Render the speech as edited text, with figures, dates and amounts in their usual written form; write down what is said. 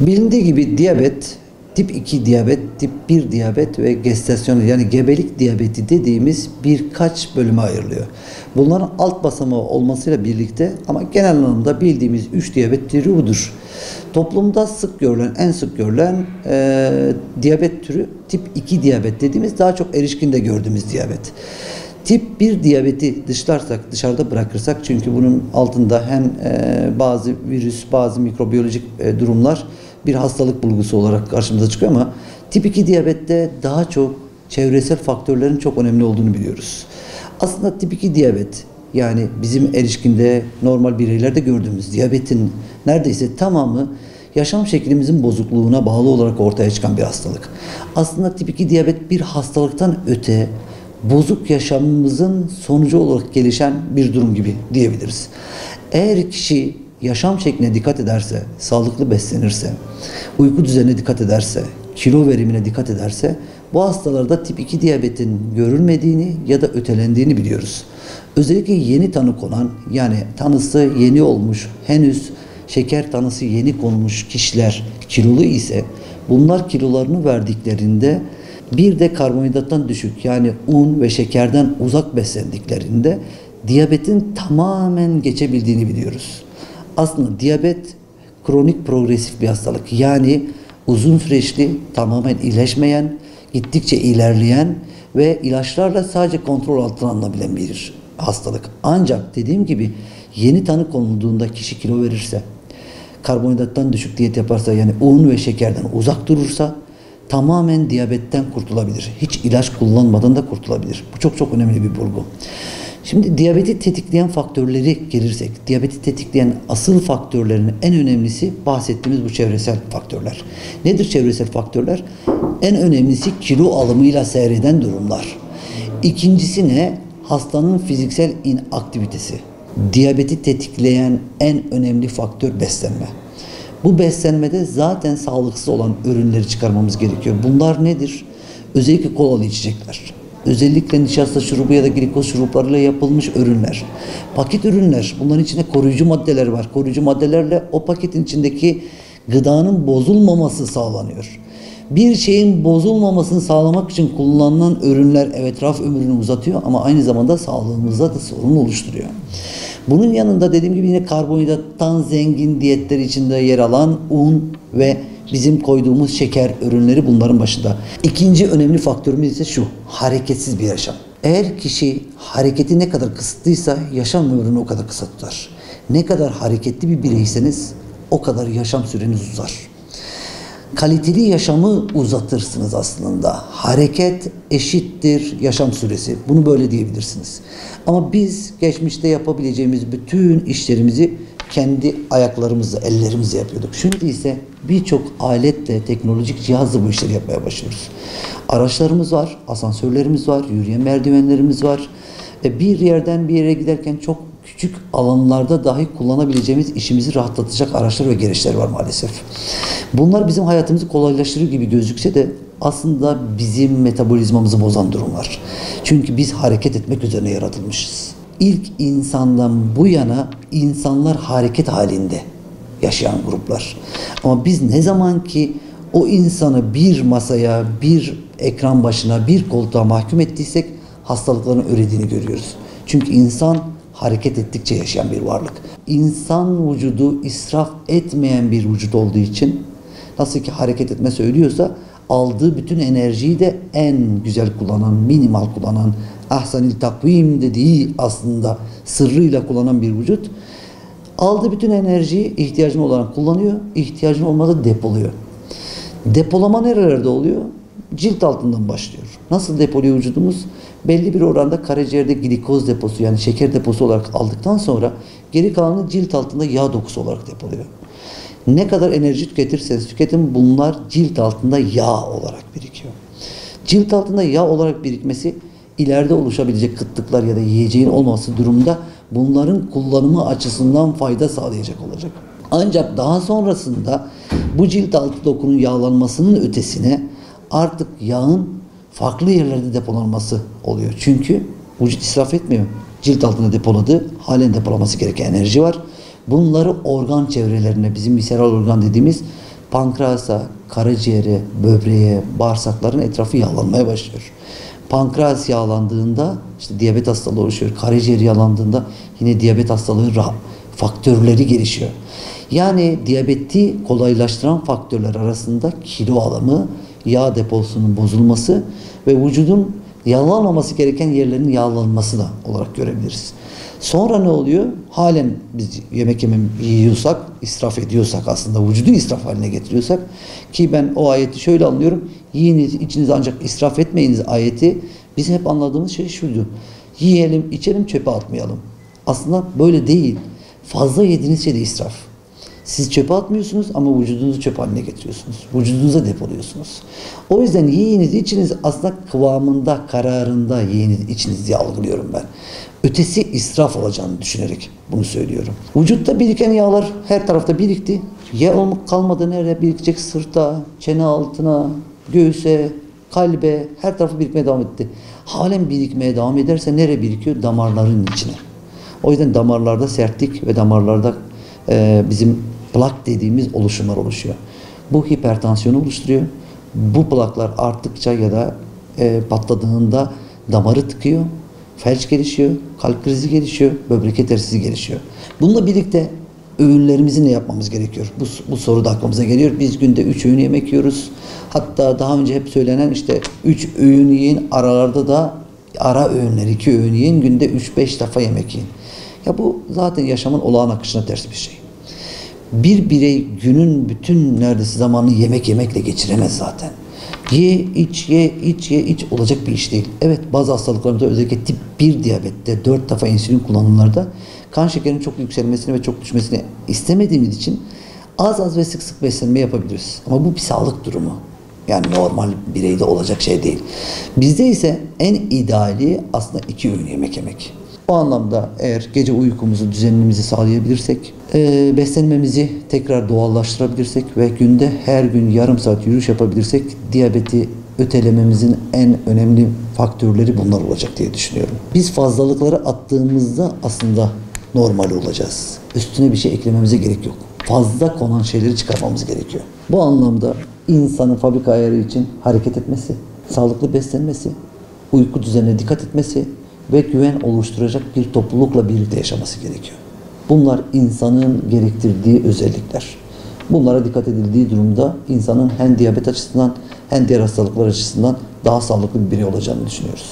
Bilindiği gibi diyabet, tip 2 diyabet, tip 1 diyabet ve gestasyonel yani gebelik diyabeti dediğimiz birkaç bölüme ayrılıyor. Bunların alt basamağı olmasıyla birlikte ama genel anlamda bildiğimiz 3 diyabet türü budur. Toplumda sık görülen, en sık görülen diyabet türü tip 2 diyabet dediğimiz daha çok erişkinde gördüğümüz diyabet. Tip 1 diyabeti dışarıda bırakırsak çünkü bunun altında hem bazı virüs, bazı mikrobiyolojik durumlar bir hastalık bulgusu olarak karşımıza çıkıyor ama tip 2 diyabette daha çok çevresel faktörlerin çok önemli olduğunu biliyoruz. Aslında tip 2 diyabet yani bizim erişkinde normal bireylerde gördüğümüz diyabetin neredeyse tamamı yaşam şeklimizin bozukluğuna bağlı olarak ortaya çıkan bir hastalık. Aslında tip 2 diyabet bir hastalıktan öte bozuk yaşamımızın sonucu olarak gelişen bir durum gibi diyebiliriz. Eğer kişi yaşam şekline dikkat ederse, sağlıklı beslenirse, uyku düzenine dikkat ederse, kilo verimine dikkat ederse bu hastalarda tip 2 diyabetin görülmediğini ya da ötelendiğini biliyoruz. Özellikle yeni tanı konan yani tanısı yeni olmuş, henüz şeker tanısı yeni konmuş kişiler kilolu ise bunlar kilolarını verdiklerinde bir de karbonhidrattan düşük yani un ve şekerden uzak beslendiklerinde diyabetin tamamen geçebildiğini biliyoruz. Aslında diyabet kronik progresif bir hastalık. Yani uzun süreçli, tamamen iyileşmeyen, gittikçe ilerleyen ve ilaçlarla sadece kontrol altına alınabilen bir hastalık. Ancak dediğim gibi yeni tanı konulduğunda kişi kilo verirse, karbonhidrattan düşük diyet yaparsa yani un ve şekerden uzak durursa tamamen diyabetten kurtulabilir. Hiç ilaç kullanmadan da kurtulabilir. Bu çok çok önemli bir bulgu. Şimdi diyabeti tetikleyen faktörleri gelirsek, diyabeti tetikleyen asıl faktörlerin en önemlisi bahsettiğimiz bu çevresel faktörler. Nedir çevresel faktörler? En önemlisi kilo alımıyla seyreden durumlar. İkincisi ne? Hastanın fiziksel inaktivitesi. Diyabeti tetikleyen en önemli faktör beslenme. Bu beslenmede zaten sağlıksız olan ürünleri çıkarmamız gerekiyor. Bunlar nedir? Özellikle kolalı içecekler. Özellikle nişasta şurubu ya da glikoz şuruplarıyla yapılmış ürünler. Paket ürünler. Bunların içinde koruyucu maddeler var. Koruyucu maddelerle o paketin içindeki gıdanın bozulmaması sağlanıyor. Bir şeyin bozulmamasını sağlamak için kullanılan ürünler evet raf ömrünü uzatıyor ama aynı zamanda sağlığımızda da sorun oluşturuyor. Bunun yanında dediğim gibi yine karbonhidrattan zengin diyetler içinde yer alan un ve bizim koyduğumuz şeker ürünleri bunların başında. İkinci önemli faktörümüz ise şu, hareketsiz bir yaşam. Eğer kişi hareketi ne kadar kısıtlıysa yaşam ömrünü o kadar kısa tutar. Ne kadar hareketli bir bireyseniz o kadar yaşam süreniz uzar. Kaliteli yaşamı uzatırsınız aslında. Hareket eşittir yaşam süresi. Bunu böyle diyebilirsiniz. Ama biz geçmişte yapabileceğimiz bütün işlerimizi kendi ayaklarımızla, ellerimizle yapıyorduk. Şimdi ise birçok aletle, teknolojik cihazla bu işleri yapmaya başlıyoruz. Araçlarımız var, asansörlerimiz var, yürüyen merdivenlerimiz var. Bir yerden bir yere giderken çok küçük alanlarda dahi kullanabileceğimiz işimizi rahatlatacak araçlar ve gereçler var maalesef. Bunlar bizim hayatımızı kolaylaştırır gibi gözükse de aslında bizim metabolizmamızı bozan durumlar. Çünkü biz hareket etmek üzerine yaratılmışız. İlk insandan bu yana insanlar hareket halinde yaşayan gruplar. Ama biz ne zaman ki o insanı bir masaya, bir ekran başına, bir koltuğa mahkum ettiysek hastalıkların ürediğini görüyoruz. Çünkü insan hareket ettikçe yaşayan bir varlık. İnsan vücudu israf etmeyen bir vücut olduğu için nasıl ki hareket etme söylüyorsa aldığı bütün enerjiyi de en güzel kullanan, minimal kullanan, ahsanil takvim dediği aslında sırrıyla kullanan bir vücut aldığı bütün enerjiyi ihtiyacın olarak kullanıyor, ihtiyacın olmadan depoluyor. Depolama nerelerde oluyor? Cilt altından başlıyor. Nasıl depoluyor vücudumuz? Belli bir oranda karaciğerde glikoz deposu yani şeker deposu olarak aldıktan sonra geri kalanı cilt altında yağ dokusu olarak depoluyor. Ne kadar enerji tüketirseniz tüketin bunlar cilt altında yağ olarak birikiyor. Cilt altında yağ olarak birikmesi ileride oluşabilecek kıtlıklar ya da yiyeceğin olması durumda bunların kullanımı açısından fayda sağlayacak olacak. Ancak daha sonrasında bu cilt altı dokunun yağlanmasının ötesine artık yağın farklı yerlerde depolanması oluyor. Çünkü vücut israf etmiyor. Cilt altında depoladığı, halen depolaması gereken enerji var. Bunları organ çevrelerine, bizim visceral organ dediğimiz pankreasa, karaciğere, böbreğe, bağırsakların etrafı yağlanmaya başlıyor. Pankreas yağlandığında işte diyabet hastalığı oluşuyor. Karaciğer yağlandığında yine diyabet hastalığı faktörleri gelişiyor. Yani diyabeti kolaylaştıran faktörler arasında kilo alımı, yağ deposunun bozulması ve vücudun yağlanmaması gereken yerlerin yağlanması da olarak görebiliriz. Sonra ne oluyor? Halen biz yemek yiyorsak, israf ediyorsak, aslında vücudu israf haline getiriyorsak, ki ben o ayeti şöyle anlıyorum: yiyiniz, içiniz ancak israf etmeyiniz ayeti, bizim hep anladığımız şey şuydu: yiyelim, içelim, çöpe atmayalım. Aslında böyle değil. Fazla yediğiniz şey de israf. Siz çöpe atmıyorsunuz ama vücudunuzu çöp haline getiriyorsunuz. Vücudunuza depoluyorsunuz. O yüzden yiyiniz, içiniz aslında kıvamında, kararında yiyiniz, içiniz diye algılıyorum ben. Ötesi israf olacağını düşünerek bunu söylüyorum. Vücutta biriken yağlar her tarafta birikti. Yağ kalmadı, nereye birikecek? Sırta, çene altına, göğüse, kalbe, her tarafı birikmeye devam etti. Halen birikmeye devam ederse nereye birikiyor? Damarların içine. O yüzden damarlarda sertlik ve damarlarda bizim plak dediğimiz oluşumlar oluşuyor. Bu hipertansiyonu oluşturuyor. Bu plaklar arttıkça ya da patladığında damarı tıkıyor. Felç gelişiyor, kalp krizi gelişiyor, böbrek yetersizliği gelişiyor. Bununla birlikte öğünlerimizi ne yapmamız gerekiyor? Bu soru da aklımıza geliyor. Biz günde 3 öğün yemek yiyoruz. Hatta daha önce hep söylenen işte 3 öğün yiyin, aralarda da ara öğünler, 2 öğün yiyin, günde 3-5 defa yemek yiyin. Ya bu zaten yaşamın olağan akışına ters bir şey. Bir birey günün bütün neredeyse zamanını yemek yemekle geçiremez zaten. Ye, iç, ye, iç, ye, iç olacak bir iş değil. Evet, bazı hastalıklarımızda, özellikle tip 1 diyabette 4 defa insülin kullanımlarda kan şekerinin çok yükselmesini ve çok düşmesini istemediğimiz için az az ve sık sık beslenme yapabiliriz. Ama bu bir sağlık durumu. Yani normal bireyde olacak şey değil. Bizde ise en ideali aslında 2 öğün yemek yemek. O anlamda eğer gece uykumuzu, düzenimizi sağlayabilirsek, beslenmemizi tekrar doğallaştırabilirsek ve günde her gün yarım saat yürüyüş yapabilirsek, diyabeti ötelememizin en önemli faktörleri bunlar olacak diye düşünüyorum. Biz fazlalıkları attığımızda aslında normal olacağız. Üstüne bir şey eklememize gerek yok. Fazla konan şeyleri çıkarmamız gerekiyor. Bu anlamda insanın fabrika ayarı için hareket etmesi, sağlıklı beslenmesi, uyku düzenine dikkat etmesi ve güven oluşturacak bir toplulukla birlikte yaşaması gerekiyor. Bunlar insanın gerektirdiği özellikler. Bunlara dikkat edildiği durumda insanın hem diyabet açısından hem diğer hastalıklar açısından daha sağlıklı bir birey olacağını düşünüyoruz.